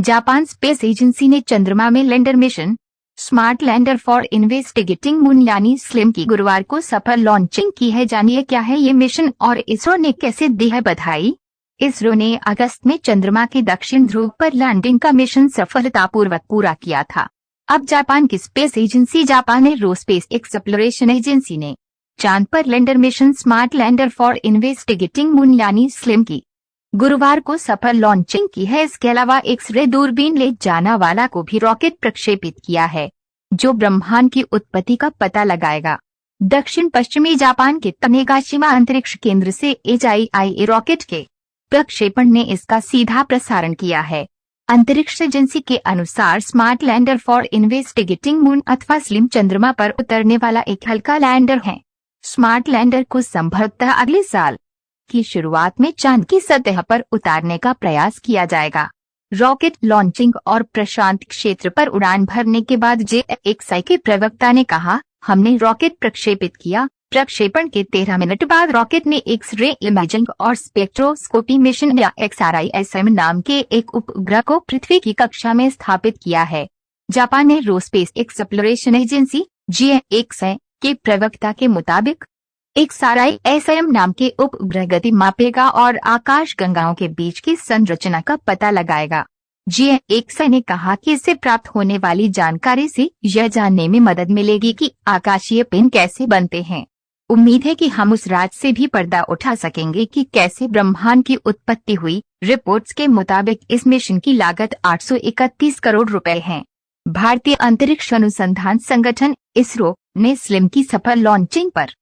Japan space agency ने चंद्रमा में lander mission smart lander for investigating moon यानी स्लिम की गुरुवार को सफल लॉन्चिंग की है। जानिए क्या है ये मिशन और इसरो ने कैसे दी है बधाई। इसरो ने अगस्त में चंद्रमा के दक्षिण ध्रुव पर लैंडिंग का मिशन सफलतापूर्वक पूरा किया था। अब जापान की space agency Japan aerospace exploration agency ने चांद पर lander mission smart lander for investigating moon यानी स्लिम की गुरुवार को सफल लॉन्चिंग की है। इसके अलावा एक्स-रे दूरबीन ले जाना वाला को भी रॉकेट प्रक्षेपित किया है जो ब्रह्मांड की उत्पत्ति का पता लगाएगा। दक्षिण पश्चिमी जापान के तनेगाशिमा अंतरिक्ष केंद्र से एचआईआई रॉकेट के प्रक्षेपण ने इसका सीधा प्रसारण किया है। अंतरिक्ष एजेंसी के अनुसार smart lander for investigating moon अथवा स्लिम चंद्रमा पर उतरने वाला एक हल्का लैंडर है। स्मार्ट लैंडर को संभवतः अगले साल की शुरुआत में चांद की सतह पर उतारने का प्रयास किया जाएगा। रॉकेट लॉन्चिंग और प्रशांत क्षेत्र पर उड़ान भरने के बाद जेएक्सआई के प्रवक्ता ने कहा, हमने रॉकेट प्रक्षेपित किया। प्रक्षेपण के 13 मिनट बाद रॉकेट ने एक्स-रे इमेजिंग और स्पेक्ट्रोस्कोपी मिशन या XRISM नाम के एक उपग्रह को पृथ्वी की कक्षा में स्थापित किया है। Japan aerospace exploration agency JAXA के प्रवक्ता के मुताबिक XRISM नाम के उपग्रह गति मापेगा और आकाश गंगाओं के बीच की संरचना का पता लगाएगा। JAXA ने कहा कि इससे प्राप्त होने वाली जानकारी से यह जानने में मदद मिलेगी कि आकाशीय पिंड कैसे बनते हैं। उम्मीद है कि हम उस राज से भी पर्दा उठा सकेंगे कि कैसे ब्रह्मांड की उत्पत्ति हुई। रिपोर्ट्स के मुताबिक इस मिशन की लागत 831 करोड़ रुपए है। भारतीय अंतरिक्ष अनुसंधान संगठन इसरो ने स्लिम की सफल लॉन्चिंग पर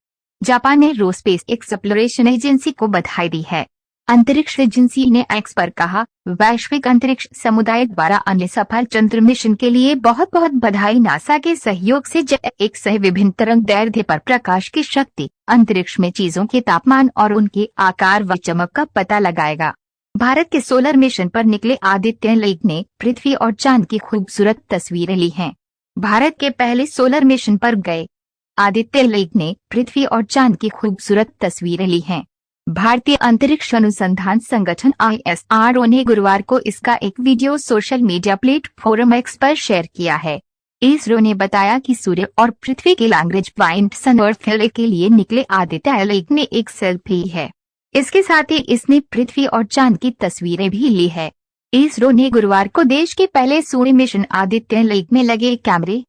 जापान एरोस्पेस एक्सप्लोरेशन एजेंसी को बधाई दी है। अंतरिक्ष एजेंसी ने एक्स पर कहा, वैश्विक अंतरिक्ष समुदाय द्वारा अन्य सफल चंद्र मिशन के लिए बहुत बहुत बधाई। नासा के सहयोग से JAXA विभिन्न तरंग दैर्ध्य पर प्रकाश की शक्ति, अंतरिक्ष में चीजों के तापमान और उनके आकार व चमक का पता लगाएगा। भारत के सोलर मिशन पर निकले आदित्य एल ने पृथ्वी और चांद की खूबसूरत तस्वीरें ली हैं। भारत के पहले सोलर मिशन पर गए आदित्य एल ने पृथ्वी और चांद की खूबसूरत तस्वीरें ली हैं। भारतीय अंतरिक्ष अनुसंधान संगठन ISRO ने गुरुवार को इसका एक video social media platform X पर शेयर किया है। इसरो ने बताया कि सूर्य और पृथ्वी के लैग्रेंज पॉइंट सन अर्थ एल के लिए निकले आदित्य एल ने एक सेल्फी है। इसके साथ ही इसने पृथ्वी और चांद की तस्वीरें भी ली है। इसरो ने गुरुवार को देश के पहले सूर्य मिशन आदित्य एल में लगे कैमरे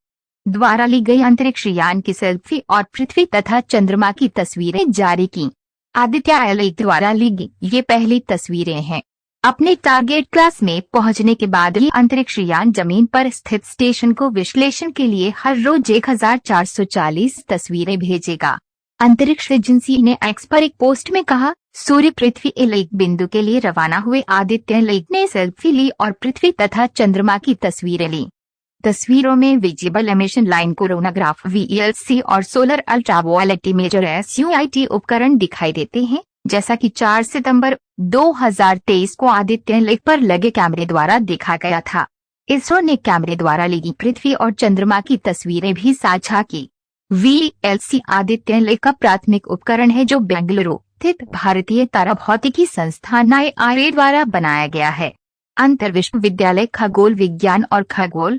द्वारा ली गई अंतरिक्ष यान की सेल्फी और पृथ्वी तथा चंद्रमा की तस्वीरें जारी की। आदित्य एल द्वारा ली गई ये पहली तस्वीरें हैं। अपने टारगेट क्लास में पहुंचने के बाद ही अंतरिक्ष यान जमीन पर स्थित स्टेशन को विश्लेषण के लिए हर रोज 1440 तस्वीरें भेजेगा। अंतरिक्ष एजेंसी ने एक्स पर एक पोस्ट में कहा, सूर्य पृथ्वी एल बिंदु के लिए रवाना हुए आदित्य एल ने सेल्फी ली और पृथ्वी तथा चंद्रमा की तस्वीरें ली। तस्वीरों में visible emission line coronagraph VLC और सोलर अल्ट्रावायलेट इमेजर SUIT उपकरण दिखाई देते हैं, जैसा कि 4 सितंबर 2023 को आदित्य एल पर लगे कैमरे द्वारा देखा गया था। इसरो ने कैमरे द्वारा ली गई पृथ्वी और चंद्रमा की तस्वीरें भी साझा की। VLC आदित्य एल का प्राथमिक उपकरण है जो बेंगलुरु स्थित भारतीय तारा भौतिकी संस्थान IIA द्वारा बनाया गया है। अंतर विश्वविद्यालय खगोल विज्ञान और खगोल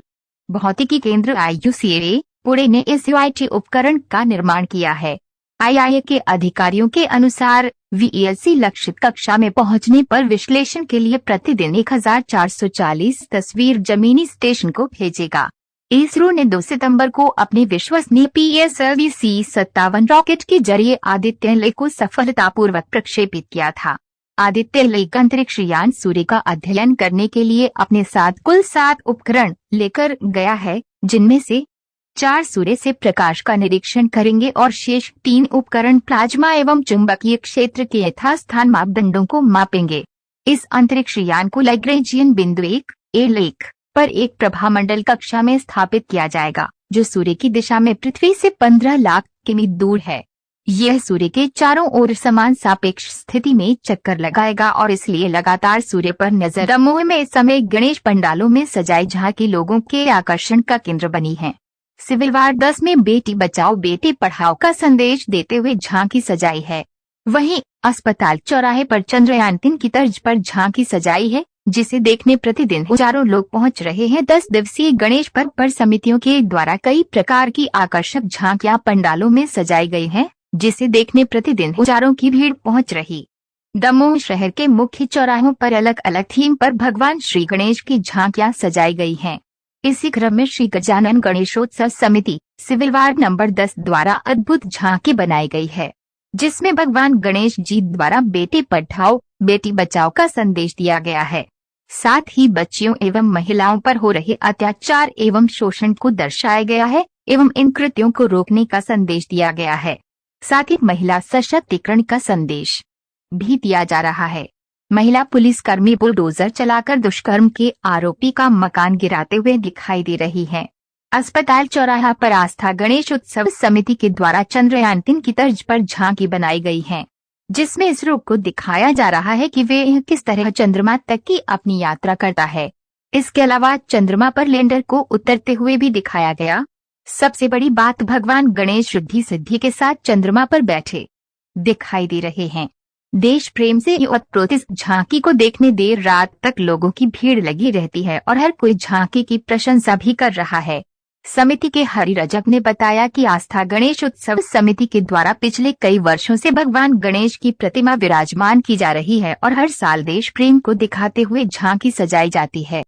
भौतिकी केंद्र IUCAA पुणे ने SUIT उपकरण का निर्माण किया है। IIA के अधिकारियों के अनुसार VLC लक्षित कक्षा में पहुंचने पर विश्लेषण के लिए प्रतिदिन 1440 तस्वीर जमीनी स्टेशन को भेजेगा। इसरो ने 2 सितंबर को अपने विश्वसनीय PSLV-C57 रॉकेट के जरिए आदित्य एल को सफलतापूर्वक प्रक्षेपित किया था। आदित्य एल अंतरिक्ष यान सूर्य का अध्ययन करने के लिए अपने साथ कुल 7 उपकरण लेकर गया है, जिनमें से 4 सूर्य से प्रकाश का निरीक्षण करेंगे और शेष 3 उपकरण प्लाज्मा एवं चुंबकीय क्षेत्र के यथास्थान मापदंडों को मापेंगे। इस अंतरिक्ष यान को लैग्रेंजियन बिंदु 1 L1 पर एक प्रभामंडल कक्षा में स्थापित किया जाएगा, जो सूर्य की दिशा में पृथ्वी से 15 लाख किमी दूर है। यह सूर्य के चारों ओर समान सापेक्ष स्थिति में चक्कर लगाएगा और इसलिए लगातार सूर्य पर नजर दमोह में इस समय गणेश पंडालों में सजाई झांकी लोगों के आकर्षण का केंद्र बनी है। सिविल वार 10 में बेटी बचाओ बेटी पढ़ाओ का संदेश देते हुए झांकी सजाई है। वहीं अस्पताल चौराहे पर चंद्रयान 3 की तर्ज पर झांकी सजाई है। जिसे देखने प्रतिदिन हजारों लोग पहुंच रहे हैं। 10 दिवसीय गणेश पर्व पर समितियों के द्वारा कई प्रकार की आकर्षक झांकियां पंडालों में सजाई गई हैं, जिसे देखने प्रतिदिन हजारों की भीड़ पहुंच रही। दमोह शहर के मुख्य चौराहों पर अलग अलग थीम पर भगवान श्री गणेश की झांकियां सजाई गई हैं। इसी क्रम में श्री गजानन गणेशोत्सव समिति सिविल वार्ड नंबर 10 द्वारा अद्भुत झांकी बनाई गई है, जिसमें भगवान गणेश जी द्वारा बेटी पढ़ाओ बेटी बचाओ का संदेश दिया गया है। साथ ही बच्चियों एवं महिलाओं पर हो रहे अत्याचार एवं शोषण को दर्शाया गया है एवं इन कृत्यों को रोकने का संदेश दिया गया है। साथ ही महिला सशक्तिकरण का संदेश भी दिया जा रहा है। महिला पुलिसकर्मी बुलडोजर चलाकर दुष्कर्म के आरोपी का मकान गिराते हुए दिखाई दे रही है। अस्पताल चौराहा पर आस्था गणेश उत्सव समिति के द्वारा चंद्रयान 3 की तर्ज पर झांकी बनाई गई है, जिसमें इसरो को दिखाया जा रहा है कि वे किस तरह चंद्रमा तक की अपनी यात्रा करता है। इसके अलावा चंद्रमा पर लैंडर को उतरते हुए भी दिखाया गया। सबसे बड़ी बात, भगवान गणेश रिद्धि सिद्धि के साथ चंद्रमा पर बैठे दिखाई दे रहे हैं। देश प्रेम से ओतप्रोत इस झांकी को देखने देर रात तक लोगों की भीड़ लगी रहती है और हर कोई झांकी की प्रशंसा भी कर रहा है। समिति के हरि रजक ने बताया कि आस्था गणेश उत्सव समिति के द्वारा पिछले कई वर्षों से भगवान गणेश की प्रतिमा विराजमान की जा रही है और हर साल देश प्रेम को दिखाते हुए झांकी सजाई जाती है।